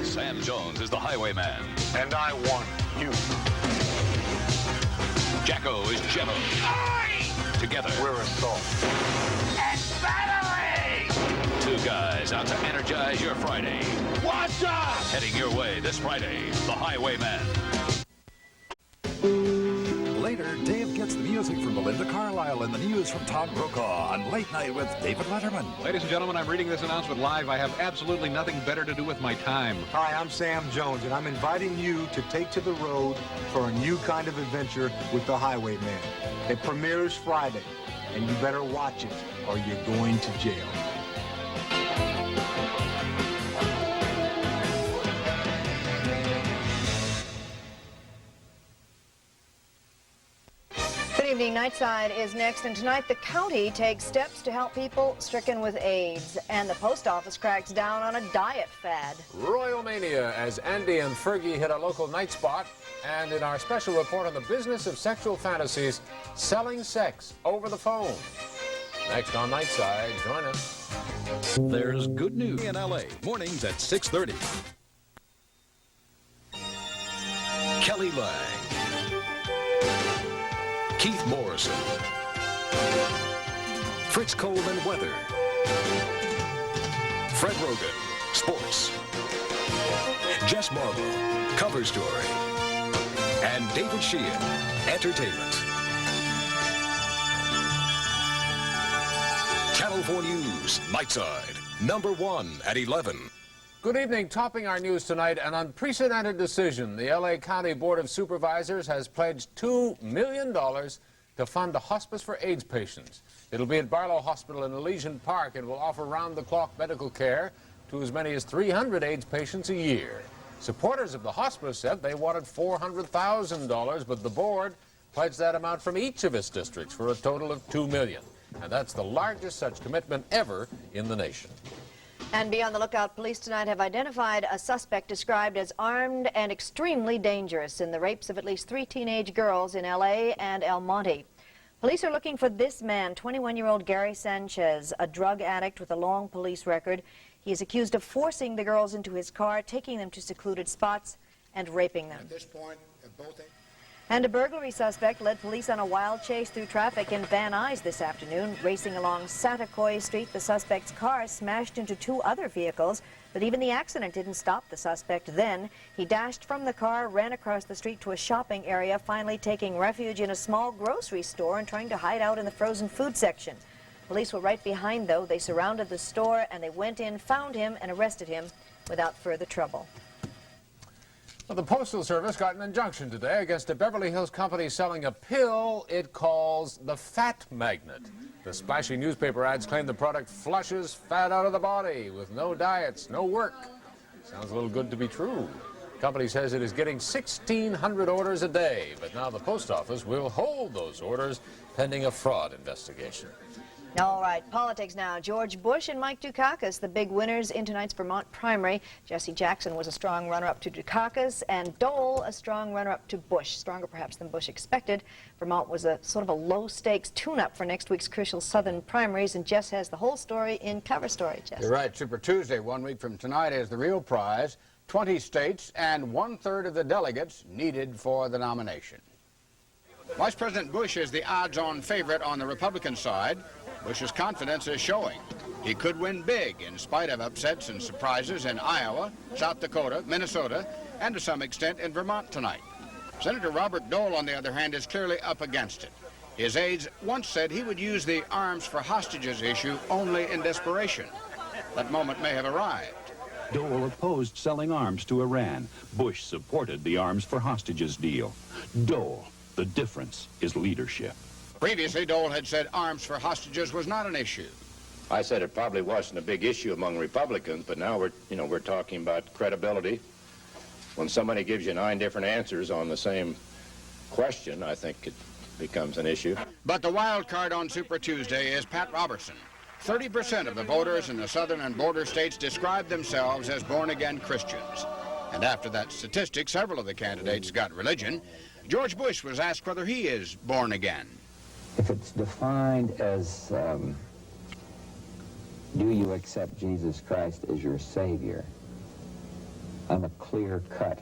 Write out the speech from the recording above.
Sam Jones is the highwayman. And I want you. Jacko is Jello. Together, We're assault. And battling! two guys out to energize your Friday. Watch out! Heading your way this Friday, the highwayman. Later, Dave gets the music from Belinda Carlisle and the news from Tom Brokaw on Late Night with David Letterman. Ladies and gentlemen, I'm reading this announcement live. I have absolutely nothing better to do with my time. Hi, I'm Sam Jones, and I'm inviting you to take to the road for a new kind of adventure with the Highwayman. It premieres Friday, and you better watch it or you're going to jail. Good evening. Nightside is next, and tonight the county takes steps to help people stricken with AIDS, and the post office cracks down on a diet fad. Royal Mania as Andy and Fergie hit a local night spot, and in our special report on the business of sexual fantasies, selling sex over the phone. Next on Nightside, join us. There's good news in L.A. Mornings at 6:30. Kelly Lang. Keith Morrison. Fritz Coleman Weather. Fred Rogan, Sports. Jess Marble, Cover Story. And David Sheehan, Entertainment. Channel 4 News, Nightside, #1 at 11. Good evening. Topping our news tonight, an unprecedented decision. The L.A. County Board of Supervisors has pledged $2 million to fund a hospice for AIDS patients. It'll be at Barlow Hospital in Elysian Park and will offer round-the-clock medical care to as many as 300 AIDS patients a year. Supporters of the hospice said they wanted $400,000, but the board pledged that amount from each of its districts for a total of $2 million. And that's the largest such commitment ever in the nation. And be on the lookout. Police tonight have identified a suspect described as armed and extremely dangerous in the rapes of at least 3 teenage girls in L.A. and El Monte. Police are looking for this man, 21-year-old Gary Sanchez, a drug addict with a long police record. He is accused of forcing the girls into his car, taking them to secluded spots, and raping them. At this point, both... And a burglary suspect led police on a wild chase through traffic in Van Nuys this afternoon. Racing along Satakoy Street, the suspect's car smashed into 2 other vehicles, but even the accident didn't stop the suspect then. He dashed from the car, ran across the street to a shopping area, finally taking refuge in a small grocery store and trying to hide out in the frozen food section. Police were right behind, though. They surrounded the store, and they went in, found him, and arrested him without further trouble. Well, the Postal Service got an injunction today against a Beverly Hills company selling a pill it calls the Fat Magnet. The splashy newspaper ads claim the product flushes fat out of the body with no diets, no work. Sounds a little good to be true. The company says it is getting 1,600 orders a day, but now the post office will hold those orders pending a fraud investigation. All right, politics now. George Bush and Mike Dukakis, the big winners in tonight's Vermont primary. Jesse Jackson was a strong runner-up to Dukakis, and Dole a strong runner-up to Bush, stronger perhaps than Bush expected. Vermont was a sort of a low-stakes tune-up for next week's crucial southern primaries, and Jess has the whole story in Cover Story. Jess. You're right. Super Tuesday, 1 week from tonight, is the real prize. 20 states and 1/3 of the delegates needed for the nomination. Vice President Bush is the odds-on favorite on the Republican side. Bush's confidence is showing. He could win big in spite of upsets and surprises in Iowa, South Dakota, Minnesota, and to some extent in Vermont tonight. Senator Robert Dole, on the other hand, is clearly up against it. His aides once said he would use the arms for hostages issue only in desperation. That moment may have arrived. Dole opposed selling arms to Iran. Bush supported the arms for hostages deal. Dole, the difference is leadership. Previously, Dole had said arms for hostages was not an issue. I said it probably wasn't a big issue among Republicans, but now we're talking about credibility. When somebody gives you 9 different answers on the same question, I think it becomes an issue. But the wild card on Super Tuesday is Pat Robertson. 30% of the voters in the southern and border states describe themselves as born-again Christians. And after that statistic, several of the candidates got religion. George Bush was asked whether he is born again. If it's defined as, do you accept Jesus Christ as your Savior? I'm a clear-cut